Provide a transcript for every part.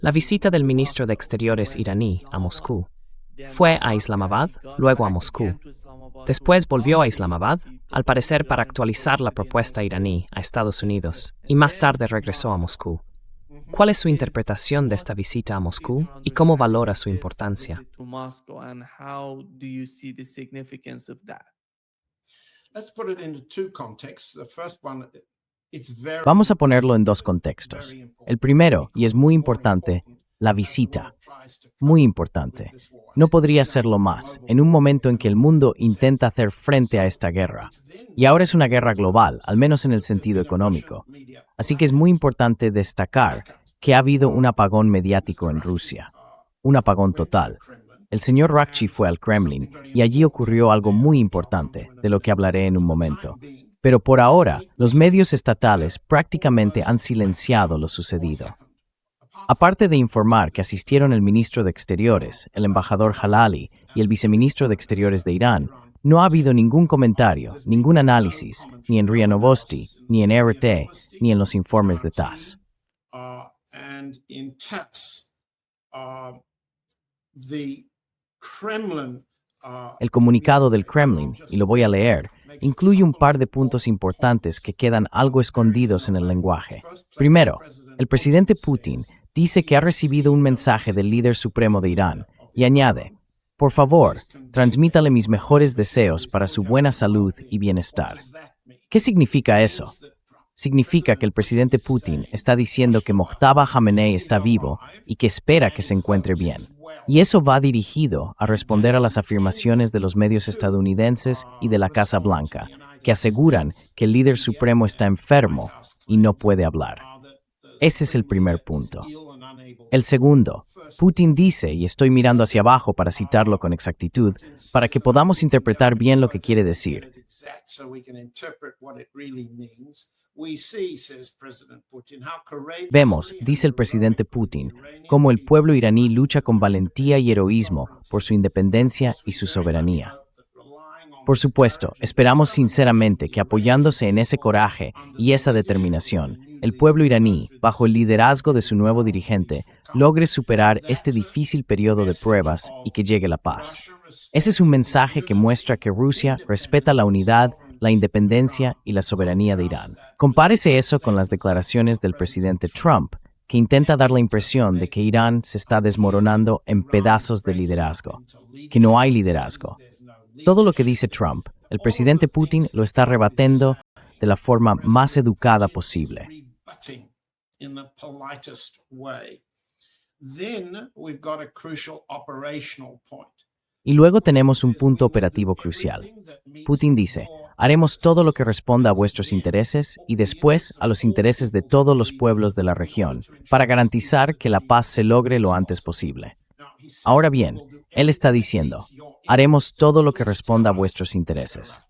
La visita del ministro de Exteriores iraní a Moscú fue a Islamabad, luego a Moscú. Después volvió a Islamabad, al parecer para actualizar la propuesta iraní a Estados Unidos, y más tarde regresó a Moscú. ¿Cuál es su interpretación de esta visita a Moscú y cómo valora su importancia? Vamos a ponerlo en dos contextos. El primero, y es muy importante, la visita. Muy importante. No podría serlo más, en un momento en que el mundo intenta hacer frente a esta guerra. Y ahora es una guerra global, al menos en el sentido económico. Así que es muy importante destacar que ha habido un apagón mediático en Rusia. Un apagón total. El señor Rakchi fue al Kremlin y allí ocurrió algo muy importante, de lo que hablaré en un momento. Pero por ahora, los medios estatales prácticamente han silenciado lo sucedido. Aparte de informar que asistieron el ministro de Exteriores, el embajador Jalali y el viceministro de Exteriores de Irán, no ha habido ningún comentario, ningún análisis, ni en RIA Novosti, ni en RT, ni en los informes de TASS. El comunicado del Kremlin, y lo voy a leer, incluye un par de puntos importantes que quedan algo escondidos en el lenguaje. Primero, el presidente Putin dice que ha recibido un mensaje del líder supremo de Irán y añade: por favor, transmítale mis mejores deseos para su buena salud y bienestar. ¿Qué significa eso? Significa que el presidente Putin está diciendo que Mojtaba Khamenei está vivo y que espera que se encuentre bien. Y eso va dirigido a responder a las afirmaciones de los medios estadounidenses y de la Casa Blanca, que aseguran que el líder supremo está enfermo y no puede hablar. Ese es el primer punto. El segundo, Putin dice, y estoy mirando hacia abajo para citarlo con exactitud, para que podamos interpretar bien lo que quiere decir. Vemos, dice el presidente Putin, cómo el pueblo iraní lucha con valentía y heroísmo por su independencia y su soberanía. Por supuesto, esperamos sinceramente que apoyándose en ese coraje y esa determinación, el pueblo iraní, bajo el liderazgo de su nuevo dirigente, logre superar este difícil periodo de pruebas y que llegue la paz. Ese es un mensaje que muestra que Rusia respeta la unidad, la independencia y la soberanía de Irán. Compárese eso con las declaraciones del presidente Trump, que intenta dar la impresión de que Irán se está desmoronando en pedazos de liderazgo, que no hay liderazgo. Todo lo que dice Trump, el presidente Putin lo está rebatiendo de la forma más educada posible. Y luego tenemos un punto operativo crucial. Putin dice: haremos todo lo que responda a vuestros intereses y después a los intereses de todos los pueblos de la región, para garantizar que la paz se logre lo antes posible. Ahora bien, él está diciendo: haremos todo lo que responda a vuestros intereses.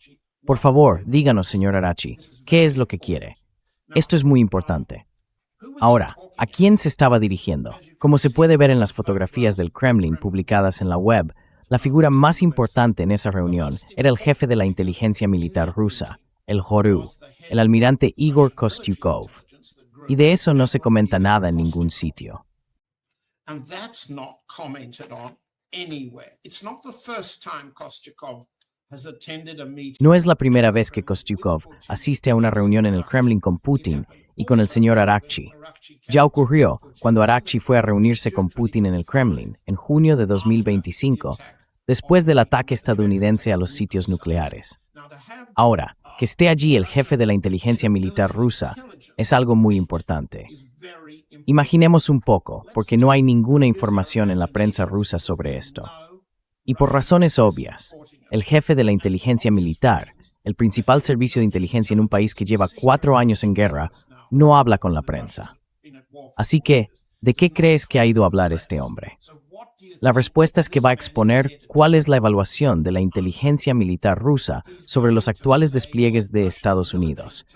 Por favor, díganos, señor Arachi, ¿qué es lo que quiere? Esto es muy importante. Ahora, ¿a quién se estaba dirigiendo? Como se puede ver en las fotografías del Kremlin publicadas en la web, la figura más importante en esa reunión era el jefe de la inteligencia militar rusa, el GRU, el almirante Igor Kostyukov. Y de eso no se comenta nada en ningún sitio. No es la primera vez que Kostyukov asiste a una reunión en el Kremlin con Putin y con el señor Arakchi. Ya ocurrió cuando Arakchi fue a reunirse con Putin en el Kremlin en junio de 2025, después del ataque estadounidense a los sitios nucleares. Ahora, que esté allí el jefe de la inteligencia militar rusa es algo muy importante. Imaginemos un poco, porque no hay ninguna información en la prensa rusa sobre esto. Y por razones obvias, el jefe de la inteligencia militar, el principal servicio de inteligencia en un país que lleva 4 años en guerra, no habla con la prensa. Así que, ¿de qué crees que ha ido a hablar este hombre? La respuesta es que va a exponer cuál es la evaluación de la inteligencia militar rusa sobre los actuales despliegues de Estados Unidos,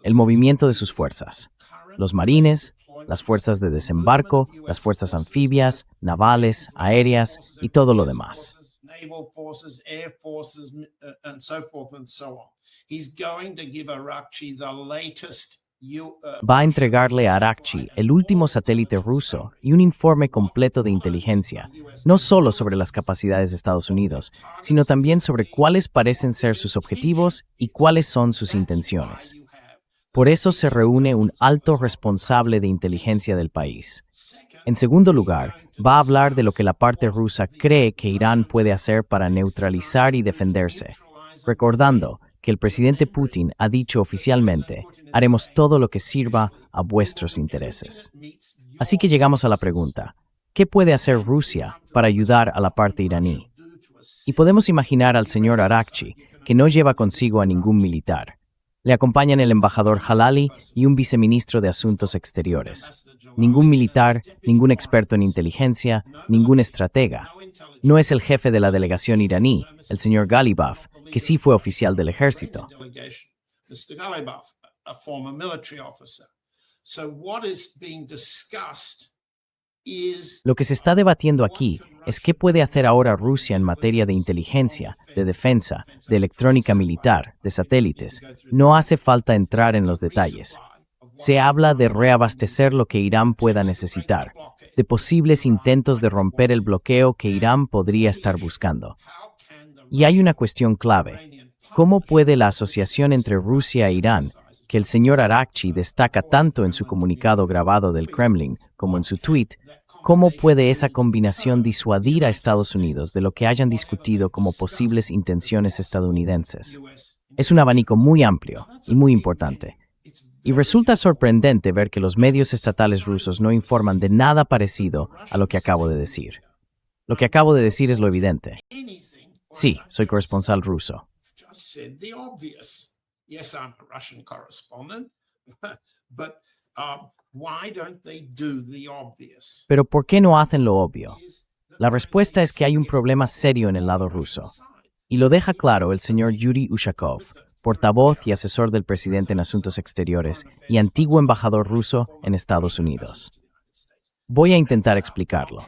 el movimiento de sus fuerzas, los marines, las fuerzas de desembarco, las fuerzas anfibias, navales, aéreas y todo lo demás. va a entregarle a Arakchi el último satélite ruso y un informe completo de inteligencia, no solo sobre las capacidades de Estados Unidos, sino también sobre cuáles parecen ser sus objetivos y cuáles son sus intenciones. Por eso se reúne un alto responsable de inteligencia del país. En segundo lugar, va a hablar de lo que la parte rusa cree que Irán puede hacer para neutralizar y defenderse, recordando que el presidente Putin ha dicho oficialmente: haremos todo lo que sirva a vuestros intereses. Así que llegamos a la pregunta: ¿qué puede hacer Rusia para ayudar a la parte iraní? Y podemos imaginar al señor Arakchi, que no lleva consigo a ningún militar. Le acompañan el embajador Jalali y un viceministro de Asuntos Exteriores. Ningún militar, ningún experto en inteligencia, ningún estratega. No es el jefe de la delegación iraní, el señor Ghalibaf, que sí fue oficial del ejército. Lo que se está debatiendo aquí es qué puede hacer ahora Rusia en materia de inteligencia, de defensa, de electrónica militar, de satélites. No hace falta entrar en los detalles. Se habla de reabastecer lo que Irán pueda necesitar, de posibles intentos de romper el bloqueo que Irán podría estar buscando. Y hay una cuestión clave: ¿cómo puede la asociación entre Rusia e Irán, que el señor Arakchi destaca tanto en su comunicado grabado del Kremlin como en su tweet, cómo puede esa combinación disuadir a Estados Unidos de lo que hayan discutido como posibles intenciones estadounidenses? Es un abanico muy amplio y muy importante. Y resulta sorprendente ver que los medios estatales rusos no informan de nada parecido a lo que acabo de decir. Lo que acabo de decir es lo evidente. Sí, soy corresponsal ruso. Pero ¿por qué no hacen lo obvio? La respuesta es que hay un problema serio en el lado ruso. Y lo deja claro el señor Yuri Ushakov, portavoz y asesor del presidente en Asuntos Exteriores y antiguo embajador ruso en Estados Unidos. Voy a intentar explicarlo.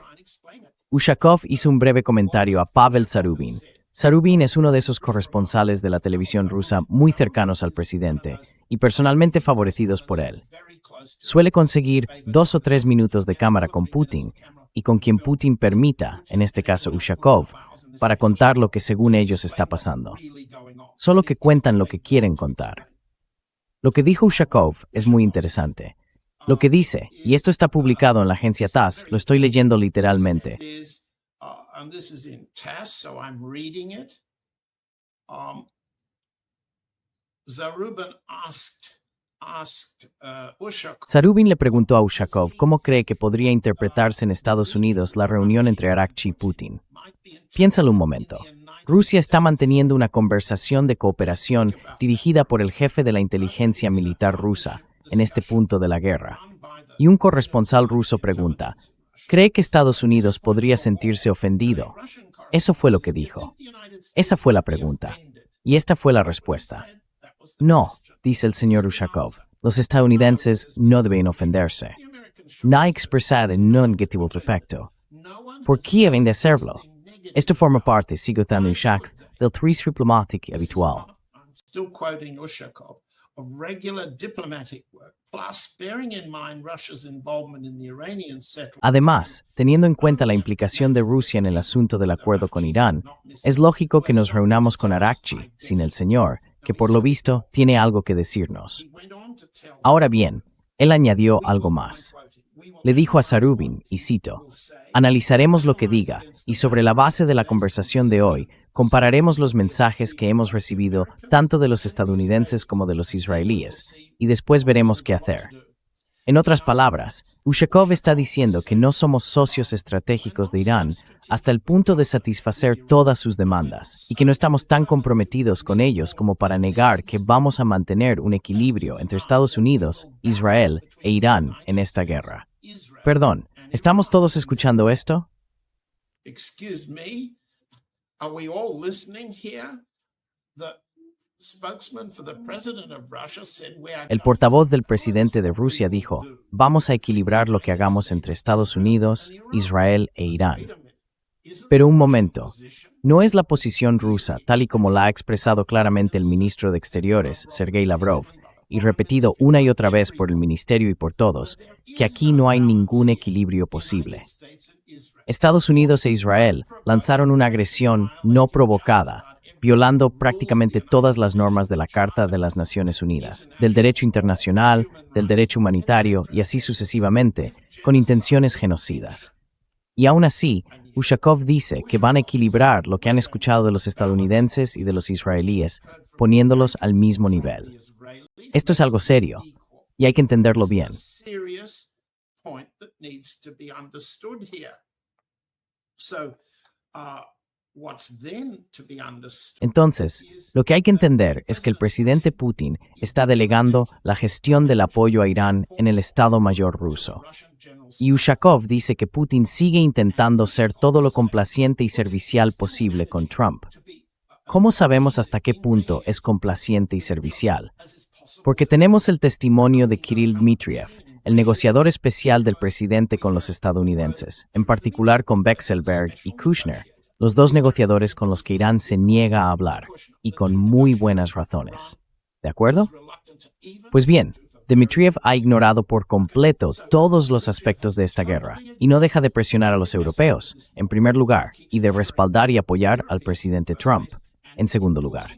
Ushakov hizo un breve comentario a Pavel Zarubin. Zarubin es uno de esos corresponsales de la televisión rusa muy cercanos al presidente y personalmente favorecidos por él. Suele conseguir 2 o 3 minutos de cámara con Putin y con quien Putin permita, en este caso Ushakov, para contar lo que según ellos está pasando. Solo que cuentan lo que quieren contar. Lo que dijo Ushakov es muy interesante. Lo que dice, y esto está publicado en la agencia TASS, lo estoy leyendo literalmente. Zarubin le preguntó a Ushakov cómo cree que podría interpretarse en Estados Unidos la reunión entre Arakchi y Putin. Piénsalo un momento. Rusia está manteniendo una conversación de cooperación dirigida por el jefe de la inteligencia militar rusa en este punto de la guerra. Y un corresponsal ruso pregunta: ¿cree que Estados Unidos podría sentirse ofendido? Eso fue lo que dijo. Esa fue la pregunta. Y esta fue la respuesta. No, dice el señor Ushakov, los estadounidenses no deben ofenderse. No hay expresar en ningún negativo respecto. ¿Por qué deben de hacerlo? Esto forma parte, sigo citando Ushakov, del tris diplomático habitual. Además, teniendo en cuenta la implicación de Rusia en el asunto del acuerdo con Irán, es lógico que nos reunamos con Arakchi, sin el señor, que por lo visto tiene algo que decirnos. Ahora bien, él añadió algo más. Le dijo a Zarubin, y cito: analizaremos lo que diga, y sobre la base de la conversación de hoy, compararemos los mensajes que hemos recibido tanto de los estadounidenses como de los israelíes, y después veremos qué hacer. En otras palabras, Ushakov está diciendo que no somos socios estratégicos de Irán hasta el punto de satisfacer todas sus demandas, y que no estamos tan comprometidos con ellos como para negar que vamos a mantener un equilibrio entre Estados Unidos, Israel e Irán en esta guerra. Perdón, ¿estamos todos escuchando esto? Excuse me, are we all listening here? The spokesman for the president of Russia said we are. El portavoz del presidente de Rusia dijo: vamos a equilibrar lo que hagamos entre Estados Unidos, Israel e Irán. Pero un momento, ¿no es la posición rusa, tal y como la ha expresado claramente el ministro de Exteriores, Sergei Lavrov, y repetido una y otra vez por el ministerio y por todos, que aquí no hay ningún equilibrio posible. Estados Unidos e Israel lanzaron una agresión no provocada, violando prácticamente todas las normas de la Carta de las Naciones Unidas, del derecho internacional, del derecho humanitario y así sucesivamente, con intenciones genocidas. Y aún así, Ushakov dice que van a equilibrar lo que han escuchado de los estadounidenses y de los israelíes, poniéndolos al mismo nivel. Esto es algo serio, y hay que entenderlo bien. Entonces, lo que hay que entender es que el presidente Putin está delegando la gestión del apoyo a Irán en el Estado Mayor ruso. Y Ushakov dice que Putin sigue intentando ser todo lo complaciente y servicial posible con Trump. ¿Cómo sabemos hasta qué punto es complaciente y servicial? Porque tenemos el testimonio de Kirill Dmitriev, el negociador especial del presidente con los estadounidenses, en particular con Vekselberg y Kushner, los dos negociadores con los que Irán se niega a hablar, y con muy buenas razones. ¿De acuerdo? Pues bien, Dmitriev ha ignorado por completo todos los aspectos de esta guerra, y no deja de presionar a los europeos, en primer lugar, y de respaldar y apoyar al presidente Trump, en segundo lugar.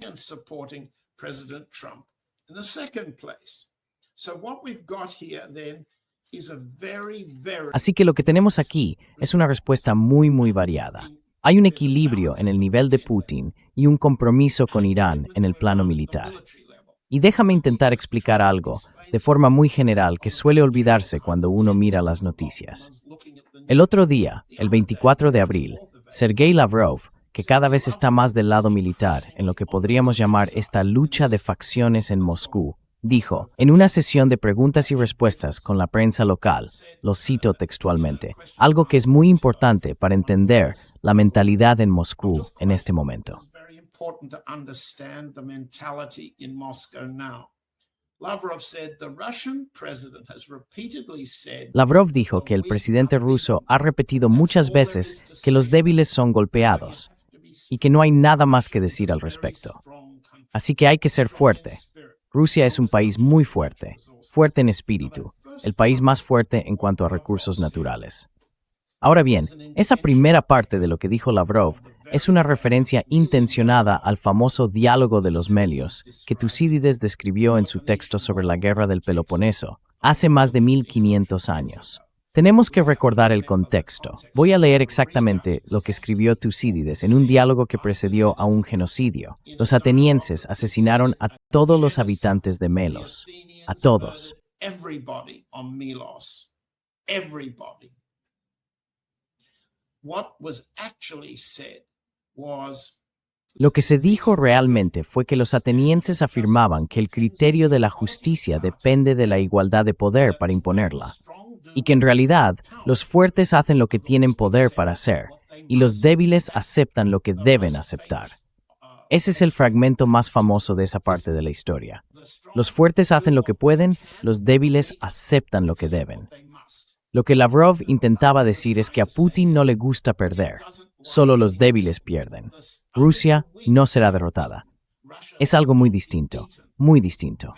Así que lo que tenemos aquí es una respuesta muy variada. Hay un equilibrio en el nivel de Putin y un compromiso con Irán en el plano militar. Y déjame intentar explicar algo de forma muy general que suele olvidarse cuando uno mira las noticias. El otro día, el 24 de abril, Sergei Lavrov, que cada vez está más del lado militar en lo que podríamos llamar esta lucha de facciones en Moscú, dijo, en una sesión de preguntas y respuestas con la prensa local, lo cito textualmente, algo que es muy importante para entender la mentalidad en Moscú en este momento. Lavrov dijo que el presidente ruso ha repetido muchas veces que los débiles son golpeados y que no hay nada más que decir al respecto. Así que hay que ser fuerte. Rusia es un país muy fuerte, fuerte en espíritu, el país más fuerte en cuanto a recursos naturales. Ahora bien, esa primera parte de lo que dijo Lavrov es una referencia intencionada al famoso diálogo de los Melios que Tucídides describió en su texto sobre la guerra del Peloponeso, hace más de 1500 años. Tenemos que recordar el contexto. Voy a leer exactamente lo que escribió Tucídides en un diálogo que precedió a un genocidio. Los atenienses asesinaron a todos los habitantes de Melos. A todos. Lo que se dijo realmente fue que los atenienses afirmaban que el criterio de la justicia depende de la igualdad de poder para imponerla, y que en realidad los fuertes hacen lo que tienen poder para hacer, y los débiles aceptan lo que deben aceptar. Ese es el fragmento más famoso de esa parte de la historia. Los fuertes hacen lo que pueden, los débiles aceptan lo que deben. Lo que Lavrov intentaba decir es que a Putin no le gusta perder, solo los débiles pierden. Rusia no será derrotada. Es algo muy distinto, muy distinto.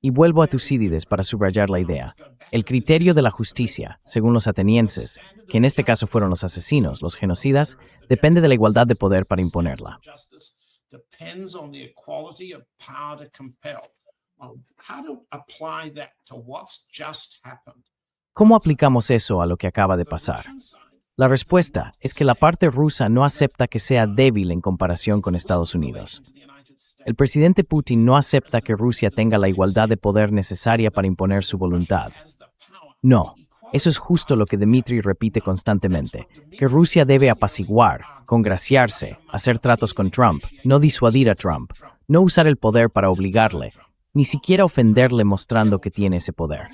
Y vuelvo a Tucídides para subrayar la idea. El criterio de la justicia, según los atenienses, que en este caso fueron los asesinos, los genocidas, depende de la igualdad de poder para imponerla. ¿Cómo aplicamos eso a lo que acaba de pasar? La respuesta es que la parte rusa no acepta que sea débil en comparación con Estados Unidos. El presidente Putin no acepta que Rusia tenga la igualdad de poder necesaria para imponer su voluntad. No, eso es justo lo que Dmitry repite constantemente, que Rusia debe apaciguar, congraciarse, hacer tratos con Trump, no disuadir a Trump, no usar el poder para obligarle, ni siquiera ofenderle mostrando que tiene ese poder.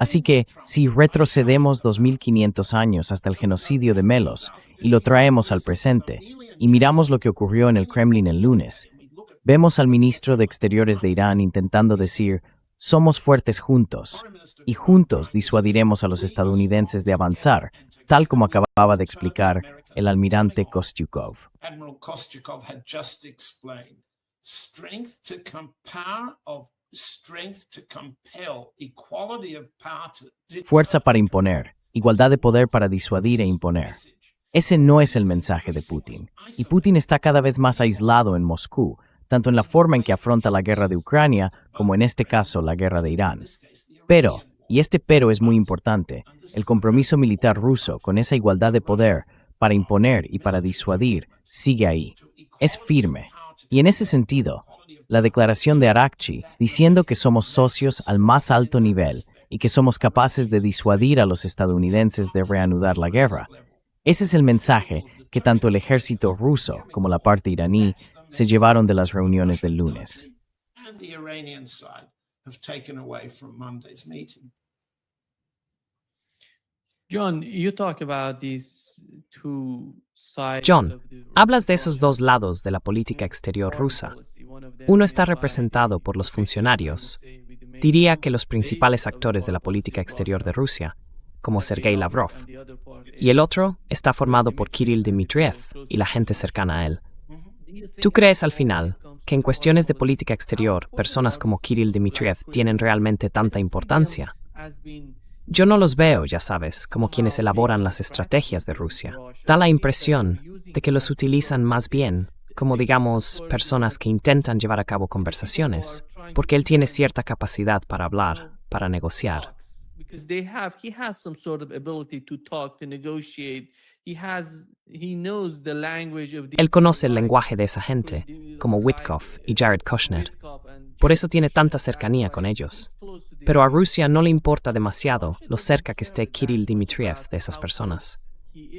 Así que, si retrocedemos 2500 años hasta el genocidio de Melos y lo traemos al presente, y miramos lo que ocurrió en el Kremlin el lunes, vemos al ministro de Exteriores de Irán intentando decir, somos fuertes juntos, y juntos disuadiremos a los estadounidenses de avanzar, tal como acababa de explicar el almirante Kostyukov. strength to compel, equality of power to Fuerza para imponer, igualdad de poder para disuadir e imponer. Ese no es el mensaje de Putin, y Putin está cada vez más aislado en Moscú, tanto en la forma en que afronta la guerra de Ucrania como en este caso la guerra de Irán. Pero, y este pero es muy importante, el compromiso militar ruso con esa igualdad de poder para imponer y para disuadir sigue ahí. Es firme. Y en ese sentido, la declaración de Arakchi diciendo que somos socios al más alto nivel y que somos capaces de disuadir a los estadounidenses de reanudar la guerra, ese es el mensaje que tanto el ejército ruso como la parte iraní se llevaron de las reuniones del lunes. and the Iranian side have taken away from Monday's meeting. John, you talk about these two sides John, of the hablas de esos dos lados de la política exterior rusa. Uno está representado por los funcionarios. Diría que los principales actores de la política exterior de Rusia, como Sergei Lavrov, y el otro está formado por Kirill Dmitriev y la gente cercana a él. ¿Tú crees al final que en cuestiones de política exterior personas como Kirill Dmitriev tienen realmente tanta importancia? Yo no los veo, ya sabes, como quienes elaboran las estrategias de Rusia. Da la impresión de que los utilizan más bien como, digamos, personas que intentan llevar a cabo conversaciones, porque él tiene cierta capacidad para hablar, para negociar. Because he has some sort of ability to talk, to negotiate. He knows the language of the Él conoce el lenguaje de esa gente, como Witkoff y Jared Kushner. Por eso tiene tanta cercanía con ellos. Pero a Rusia no le importa demasiado lo cerca que esté Kirill Dmitriev de esas personas.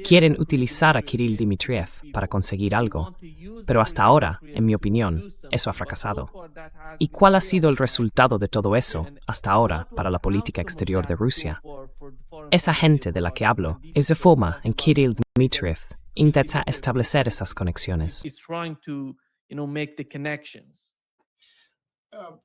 Quieren utilizar a Kirill Dmitriev para conseguir algo, pero hasta ahora, en mi opinión, eso ha fracasado. ¿Y cuál ha sido el resultado de todo eso hasta ahora para la política exterior de Rusia? Esa gente de la que hablo es de forma en Kirill Dmitriev intenta establecer esas conexiones. He's trying to, make the connections.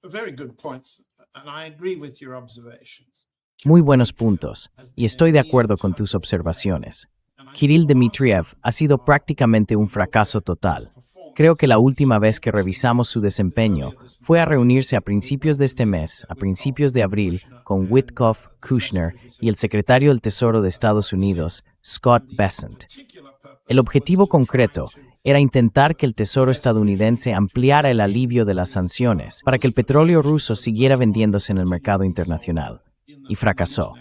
Very good points, and I agree with your observations. Muy buenos puntos, y estoy de acuerdo con tus observaciones. Kirill Dmitriev ha sido prácticamente un fracaso total. Creo que la última vez que revisamos su desempeño fue a reunirse a principios de este mes, a principios de abril, con Witkoff, Kushner y el secretario del Tesoro de Estados Unidos, Scott Bessent. El objetivo concreto era intentar que el Tesoro estadounidense ampliara el alivio de las sanciones para que el petróleo ruso siguiera vendiéndose en el mercado internacional, y fracasó.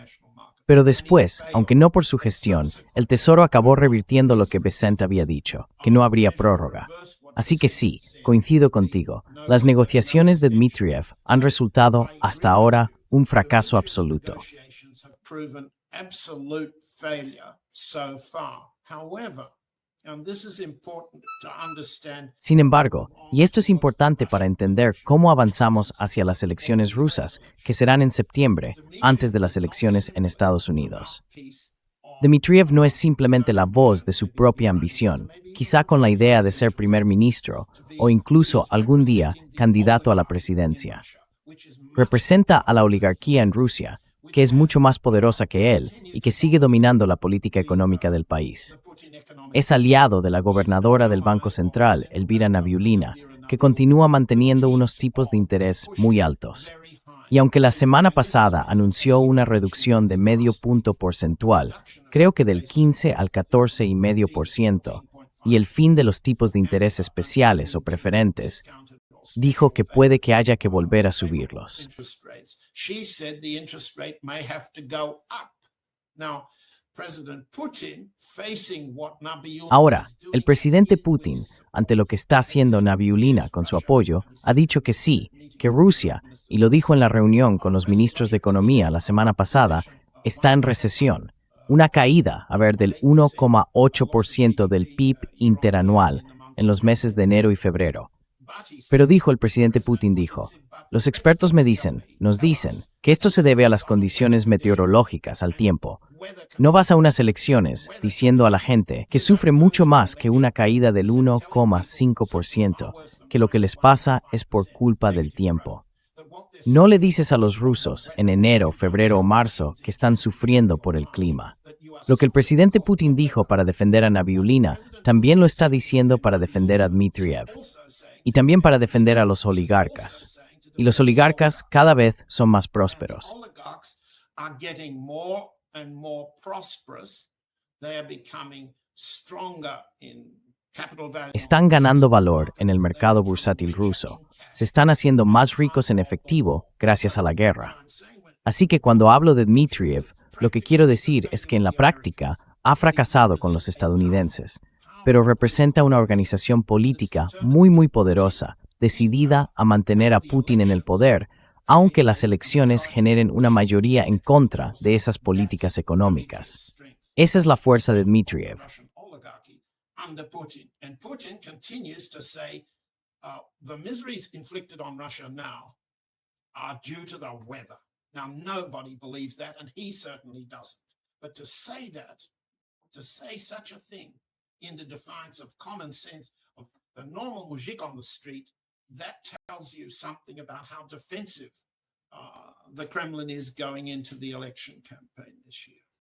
Pero después, aunque no por su gestión, el Tesoro acabó revirtiendo lo que Bessent había dicho, que no habría prórroga. Así que sí, coincido contigo, las negociaciones de Dmitriev han resultado, hasta ahora, un fracaso absoluto. Negotiations have proven absolute failure so far. However, and this is important to understand. Sin embargo, y esto es importante para entender cómo avanzamos hacia las elecciones rusas, que serán en septiembre, antes de las elecciones en Estados Unidos. Dmitriev no es simplemente la voz de su propia ambición, quizá con la idea de ser primer ministro o incluso algún día candidato a la presidencia. Representa a la oligarquía en Rusia, que es mucho más poderosa que él y que sigue dominando la política económica del país. Es aliado de la gobernadora del Banco Central, Elvira Nabiullina, que continúa manteniendo unos tipos de interés muy altos. Y aunque la semana pasada anunció una reducción de medio punto porcentual, creo que del 15 al 14,5%, y el fin de los tipos de interés especiales o preferentes, dijo que puede que haya que volver a subirlos. She said the interest rate may have to go up. Now, President Putin, facing what Nabiullina Ahora, is doing, el presidente Putin, ante lo que está haciendo Nabiullina con su apoyo, ha dicho que sí, que Rusia, y lo dijo en la reunión con los ministros de Economía la semana pasada, está en recesión, una caída, del 1,8% del PIB interanual en los meses de enero y febrero. Pero el presidente Putin dijo, los expertos nos dicen, que esto se debe a las condiciones meteorológicas, al tiempo. No vas a unas elecciones diciendo a la gente que sufre mucho más que una caída del 1,5%, que lo que les pasa es por culpa del tiempo. No le dices a los rusos en enero, febrero o marzo que están sufriendo por el clima. Lo que el presidente Putin dijo para defender a Nabiullina, también lo está diciendo para defender a Dmitriev. Y también para defender a los oligarcas. y los oligarcas cada vez son más prósperos. Oligarchs are getting more and more prosperous. They are becoming stronger in capital value. Están ganando valor en el mercado bursátil ruso. Se están haciendo más ricos en efectivo gracias a la guerra. Así que cuando hablo de Dmitriev, lo que quiero decir es que en la práctica ha fracasado con los estadounidenses, pero representa una organización política muy poderosa, decidida a mantener a Putin en el poder, aunque las elecciones generen una mayoría en contra de esas políticas económicas. Esa es la fuerza de Dmitriev. Russian oligarchy under Putin. And Putin continues to say the miseries inflicted on Russia now are due to the weather. Now, nobody believes that, and he certainly doesn't. But to say that, to say such a thing in the defiance of common sense of the normal mujik on the street, that tells you something about how defensive the Kremlin is going into the election campaign this year.